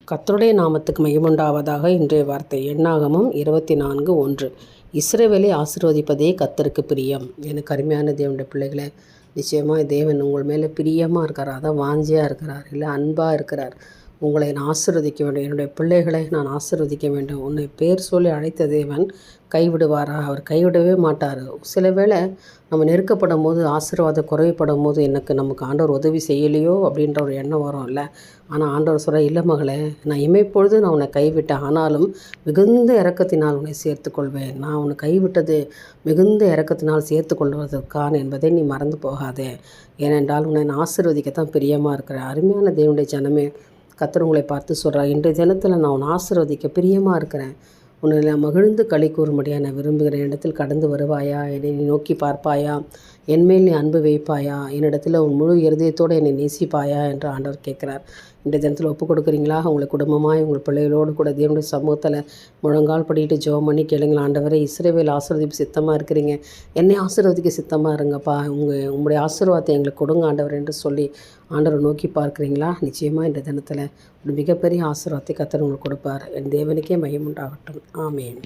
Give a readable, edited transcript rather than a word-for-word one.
கர்த்தருடைய நாமத்துக்கு மகிமையுண்டாவதாக. இன்றைய வார்த்தை எண்ணாகமம் 24:1. இஸ்ரவேலை ஆசீர்வதிப்பதே கர்த்தருக்கு பிரியம். எனக்கு அருமையான தேவனுடைய பிள்ளைகளே, நிச்சயமாக தேவன் உங்கள் மேலே பிரியமாக இருக்கிறார், அதான் வாஞ்சியாக இருக்கிறார், இல்லை அன்பாக இருக்கிறார். உங்களை நான் ஆசீர்வதிக்க வேண்டும், என்னுடைய பிள்ளைகளை நான் ஆசீர்வதிக்க வேண்டும். உன்னை பேர் சொல்லி அழைத்த தேவன் கைவிடுவாரா? அவர் கைவிடவே மாட்டார். சில வேளை நம்ம நெருக்கப்படும் போது, ஆசீர்வாதம் குறைவுப்படும் போது, நமக்கு ஆண்டவர் உதவி செய்யலையோ அப்படின்ற ஒரு எண்ணம் வரும் இல்லை. ஆனால் ஆண்டவர் சொல்கிற, இல்லை மகளே, நான் இமைப்பொழுது நான் உன்னை கைவிட்டேன், ஆனாலும் மிகுந்த இரக்கத்தினால் உன்னை சேர்த்துக்கொள்வேன். நான் உன்னை கைவிட்டது மிகுந்த இரக்கத்தினால் சேர்த்து கொள்வதற்கான என்பதை நீ மறந்து போகாதே. ஏனென்றால் உன்னை நான் ஆசீர்வதிக்கத்தான் பிரியமாக இருக்கிறேன். அருமையான தேவனுடைய ஜனமே, கர்த்தர் உங்களை பார்த்து சொல்கிறார், இன்றைய தினத்தில் நான் உன்னை ஆசீர்வதிக்க பிரியமாக இருக்கிறேன். உன்னை நான் மகிழ்ந்து களி கூறும்படியாக நான் விரும்புகிறேன். என்னிடத்தில் கடந்து வருவாயா? என்னை நீ நோக்கி பார்ப்பாயா? என்மேல் நீ அன்பு வைப்பாயா? என்னிடத்தில் உன் முழு இருதயத்தோடு என்னை நேசிப்பாயா என்று ஆண்டவர் கேட்குறார். இன்றைய தினத்தில் ஒப்புக் கொடுக்குறீங்களா? உங்களை குடும்பமாக உங்கள் பிள்ளைகளோடு கூட தேவனுடைய சமூகத்தில் முழங்கால் படிட்டு ஜெபம் பண்ணி கேளுங்கள். ஆண்டவரே, இஸ்ரவேல் ஆசீர்வதிப்பு சித்தமாக இருக்கிறீங்க, என்னை ஆசீர்வதிக்க சித்தமாக இருங்கப்பா, உங்களுடைய ஆசீர்வாதத்தை எங்களுக்கு கொடுங்க ஆண்டவர் என்று சொல்லி ஆண்டவரை நோக்கி பார்க்குறீங்களா? நிச்சயமாக இந்த தினத்தில் ஒரு மிகப்பெரிய ஆசீர்வாதத்தை கர்த்தர் உங்களுக்கு கொடுப்பார். என் தேவனுக்கே மகிமை உண்டாகட்டும். ஆமேன்.